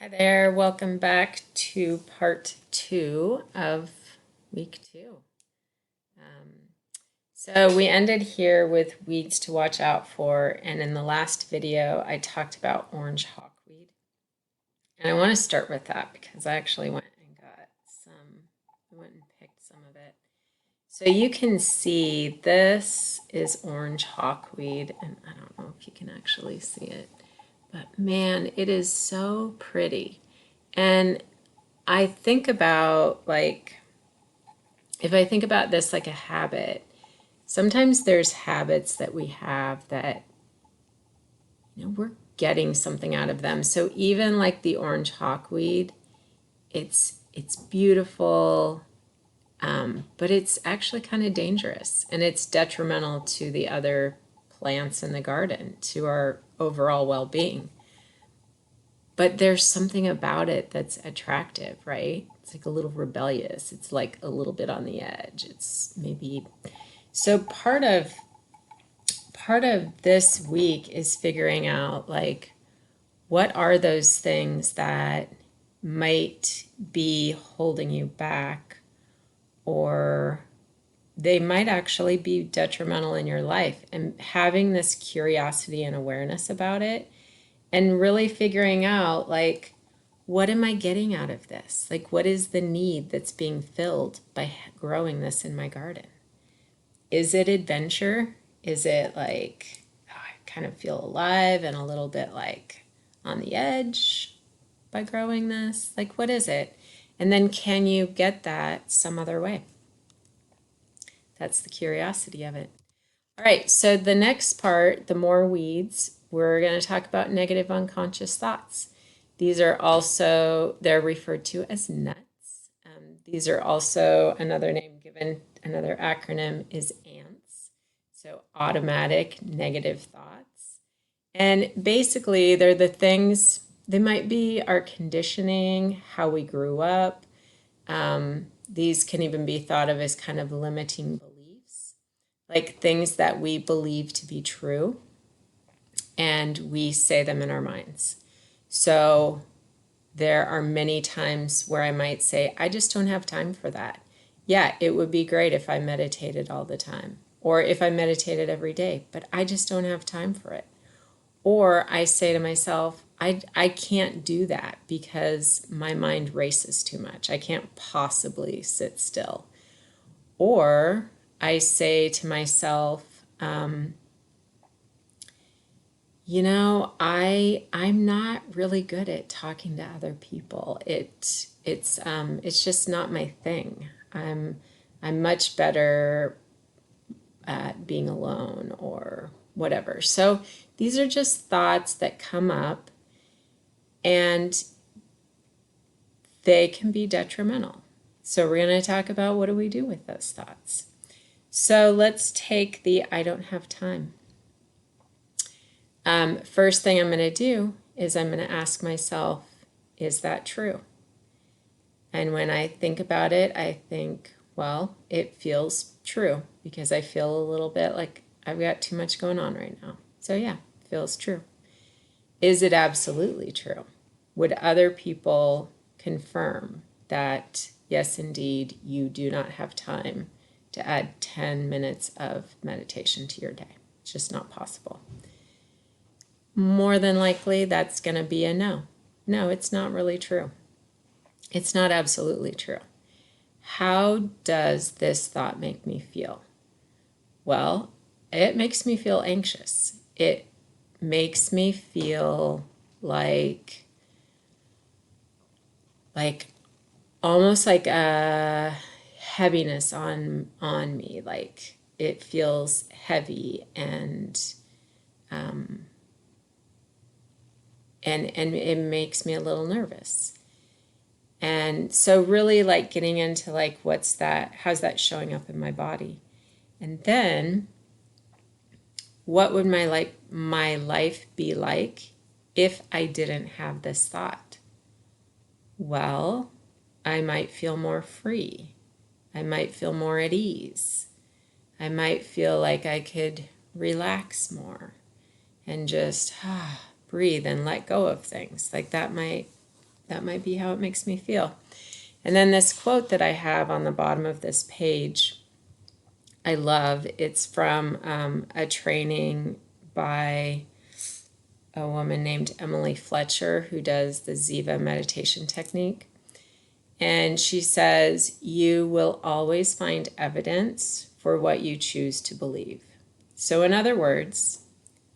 Hi there, welcome back to part 2 of week 2. So we ended here with weeds to watch out for, and in the last video I talked about orange hawkweed. And I want to start with that because I actually went and picked some of it. So you can see this is orange hawkweed, and I don't know if you can actually see it, but man, it is so pretty. And I think about if I think about this like a habit, sometimes there's habits that we have that, we're getting something out of them. So even like the orange hawkweed, it's beautiful, but it's actually kind of dangerous and it's detrimental to the other plants in the garden, to our overall well-being. But there's something about it that's attractive, right? It's like a little rebellious. It's like a little bit on the edge. It's maybe so part of this week is figuring out like what are those things that might be holding you back, or they might actually be detrimental in your life, and having this curiosity and awareness about it and really figuring out like, what am I getting out of this? Like, what is the need that's being filled by growing this in my garden? Is it adventure? Is it like, oh, I kind of feel alive and a little bit like on the edge by growing this? Like, what is it? And then can you get that some other way? That's the curiosity of it. All right, so the next part, the more weeds, we're going to talk about negative unconscious thoughts. These are also, they're referred to as nuts. These are also another name given, another acronym is ANTS. So automatic negative thoughts. And basically, they're the things, they might be our conditioning, how we grew up. These can even be thought of as kind of limiting beliefs, like things that we believe to be true, and we say them in our minds. So there are many times where I might say, I just don't have time for that. Yeah, it would be great if I meditated all the time, or if I meditated every day, but I just don't have time for it. Or I say to myself, I can't do that because my mind races too much. I can't possibly sit still. Or I say to myself, I'm not really good at talking to other people. It's just not my thing. I'm much better at being alone or whatever. So these are just thoughts that come up, and they can be detrimental. So we're going to talk about what do we do with those thoughts. So let's take the I don't have time. First thing I'm going to do is I'm going to ask myself, is that true? And when I think about it, I think, well, it feels true because I feel a little bit like I've got too much going on right now. So yeah, it feels true. Is it absolutely true? Would other people confirm that, yes, indeed, you do not have time to add 10 minutes of meditation to your day? It's just not possible. More than likely, that's going to be a no. No, it's not really true. It's not absolutely true. How does this thought make me feel? Well, it makes me feel anxious. It makes me feel like almost like a heaviness on me. Like it feels heavy and it makes me a little nervous. And so really like getting into like, what's that? How's that showing up in my body? And then what would my life be like if I didn't have this thought? Well, I might feel more free. I might feel more at ease. I might feel like I could relax more and just breathe and let go of things. Like that might that might be how it makes me feel. And then this quote that I have on the bottom of this page, I love. It's from a training by a woman named Emily Fletcher, who does the Ziva meditation technique. And she says, "You will always find evidence for what you choose to believe." So in other words,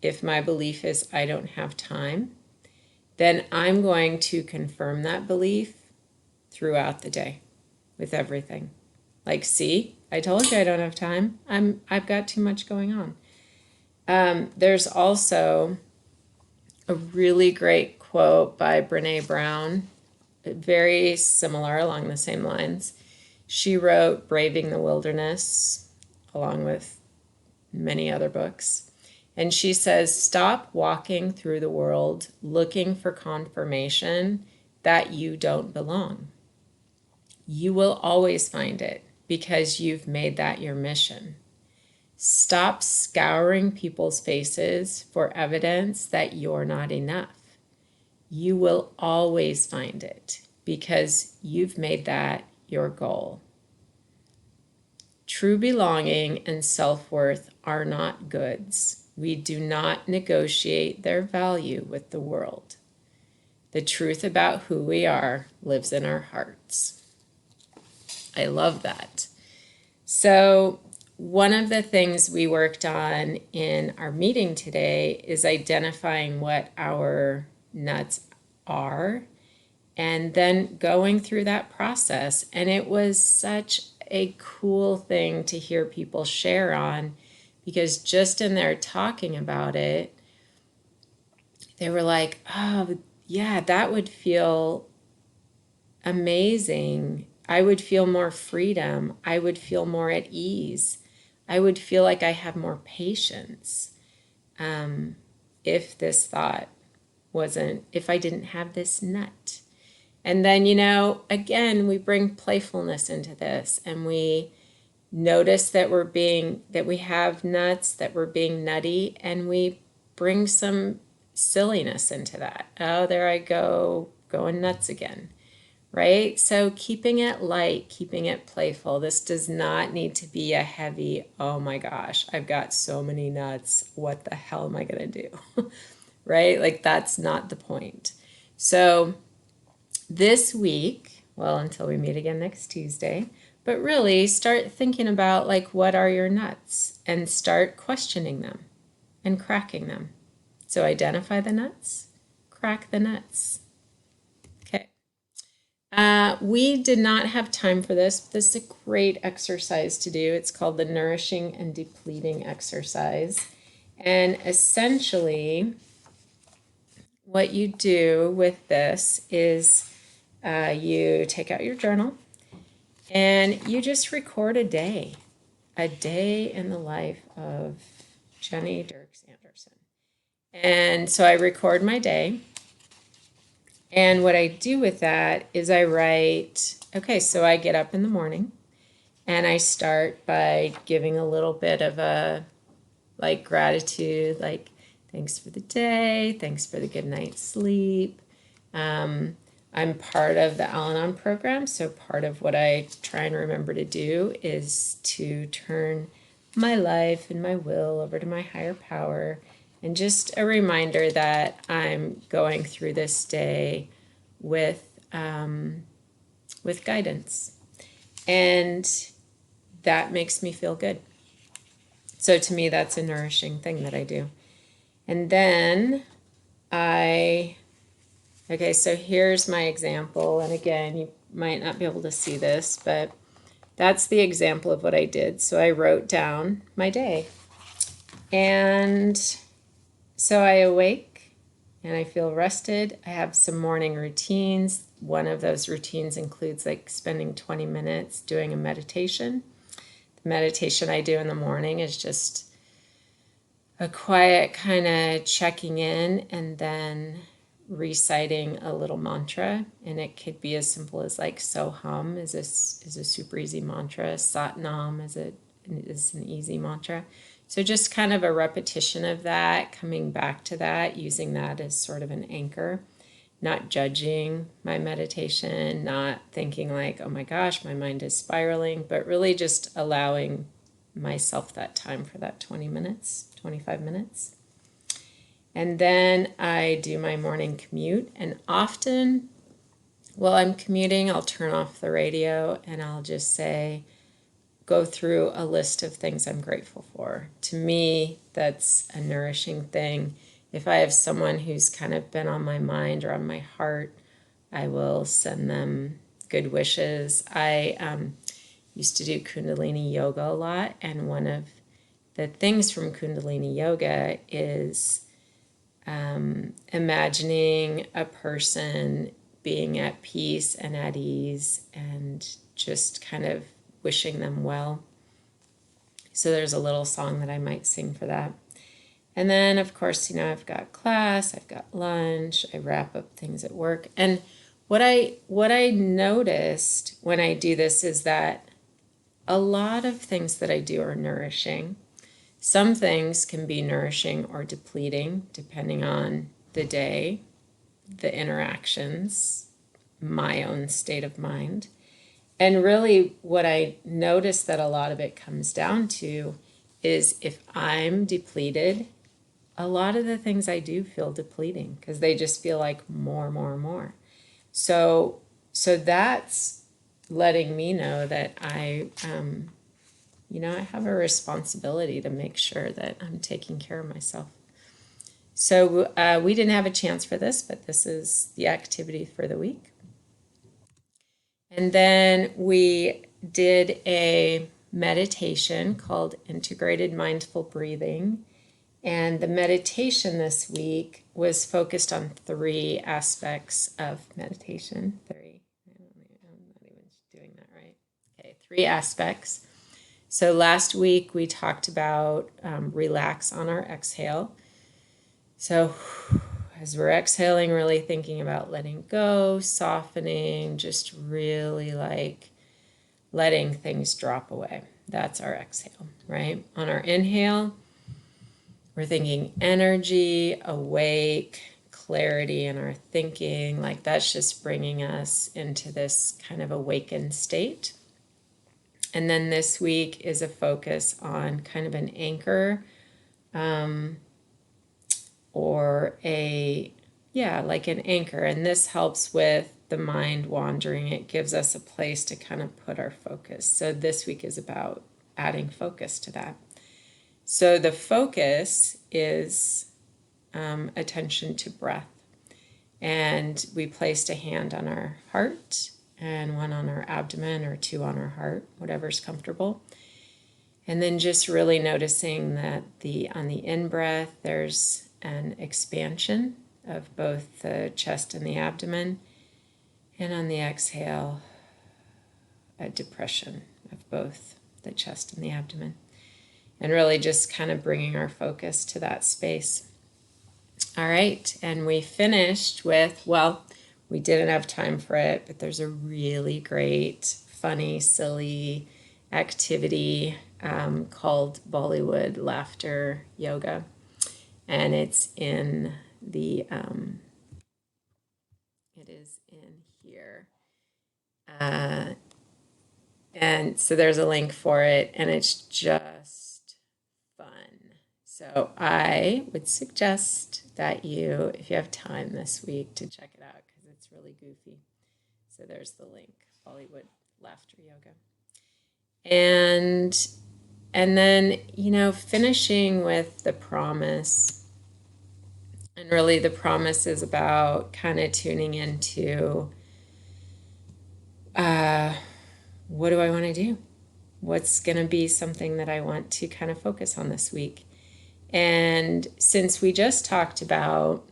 if my belief is I don't have time, then I'm going to confirm that belief throughout the day with everything. Like, see, I told you I don't have time. I've got too much going on. There's also a really great quote by Brene Brown, very similar along the same lines. She wrote Braving the Wilderness, along with many other books. And she says, stop walking through the world looking for confirmation that you don't belong. You will always find it because you've made that your mission. Stop scouring people's faces for evidence that you're not enough. You will always find it because you've made that your goal. True belonging and self-worth are not goods. We do not negotiate their value with the world. The truth about who we are lives in our hearts. I love that. So one of the things we worked on in our meeting today is identifying what our nuts are and then going through that process. And it was such a cool thing to hear people share on, because just in there talking about it, they were like, oh, yeah, that would feel amazing. I would feel more freedom. I would feel more at ease. I would feel like I have more patience if this thought wasn't, if I didn't have this nut. And then, again, we bring playfulness into this, and we notice that that we have nuts, that we're being nutty, and we bring some silliness into that. Oh, there I go, going nuts again, right? So keeping it light, keeping it playful. This does not need to be a heavy, oh my gosh, I've got so many nuts, what the hell am I going to do? Right? Like, that's not the point. So this week, well, until we meet again next Tuesday, but really start thinking about, like, what are your nuts, and start questioning them and cracking them. So identify the nuts, crack the nuts. Okay. We did not have time for this. This is a great exercise to do. It's called the nourishing and depleting exercise. And essentially, what you do with this is you take out your journal and you just record a day in the life of Jenny Dirks Andersen. And so I record my day. And what I do with that is I write, okay, so I get up in the morning and I start by giving a little bit of a, like, gratitude, like, thanks for the day, thanks for the good night's sleep. I'm part of the Al-Anon program, so part of what I try and remember to do is to turn my life and my will over to my higher power, and just a reminder that I'm going through this day with guidance, and that makes me feel good. So to me, that's a nourishing thing that I do. And then okay, so here's my example. And again, you might not be able to see this, but that's the example of what I did. So I wrote down my day. And so I awake and I feel rested. I have some morning routines. One of those routines includes, like, spending 20 minutes doing a meditation. The meditation I do in the morning is just a quiet kind of checking in and then reciting a little mantra, and it could be as simple as, like, Soham is a super easy mantra. Satnam is an easy mantra. So just kind of a repetition of that, coming back to that, using that as sort of an anchor. not judging my meditation, not thinking like, oh my gosh, my mind is spiraling, but really just allowing myself that time for that 20 minutes, 25 minutes. And then I do my morning commute, and often while I'm commuting, I'll turn off the radio and I'll just go through a list of things I'm grateful for. To me, that's a nourishing thing. If I have someone who's kind of been on my mind or on my heart, I will send them good wishes. I used to do Kundalini yoga a lot, and one of the things from Kundalini yoga is imagining a person being at peace and at ease and just kind of wishing them well. So there's a little song that I might sing for that. And then, of course, I've got class, I've got lunch, I wrap up things at work. And what I noticed when I do this is that a lot of things that I do are nourishing. Some things can be nourishing or depleting, depending on the day, the interactions, my own state of mind. And really what I notice that a lot of it comes down to is if I'm depleted, a lot of the things I do feel depleting because they just feel like more. So that's letting me know that I have a responsibility to make sure that I'm taking care of myself. So we didn't have a chance for this, but this is the activity for the week. And then we did a meditation called Integrated Mindful Breathing. And the meditation this week was focused on 3 aspects of meditation. 3. I'm not even doing that right. Okay, 3 aspects. So last week we talked about relax on our exhale. So as we're exhaling, really thinking about letting go, softening, just really like letting things drop away. That's our exhale, right? On our inhale, we're thinking energy, awake, clarity in our thinking. Like that's just bringing us into this kind of awakened state. And then this week is a focus on kind of an anchor, or like an anchor. And this helps with the mind wandering. It gives us a place to kind of put our focus. So this week is about adding focus to that. So the focus is attention to breath. And we placed a hand on our heart and one on our abdomen or 2 on our heart, whatever's comfortable. And then just really noticing that on the in-breath, there's an expansion of both the chest and the abdomen. And on the exhale, a depression of both the chest and the abdomen. And really just kind of bringing our focus to that space. All right, and we finished with, we didn't have time for it, but there's a really great, funny, silly activity called Bollywood Laughter Yoga. And it's in it is in here. And so there's a link for it, and it's just fun. So I would suggest that if you have time this week, to check it out because it's really goofy. So there's the link, Bollywood Laughter Yoga. And then, finishing with the promise. And really the promise is about kind of tuning into what do I want to do? What's going to be something that I want to kind of focus on this week? And since we just talked about,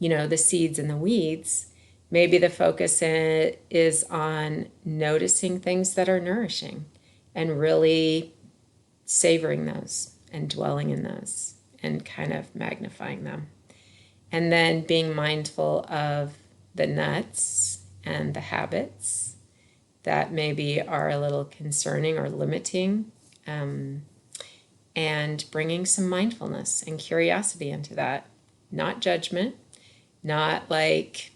the seeds and the weeds, maybe the focus is on noticing things that are nourishing and really savoring those and dwelling in those and kind of magnifying them. And then being mindful of the nuts and the habits that maybe are a little concerning or limiting, and bringing some mindfulness and curiosity into that. Not judgment, not like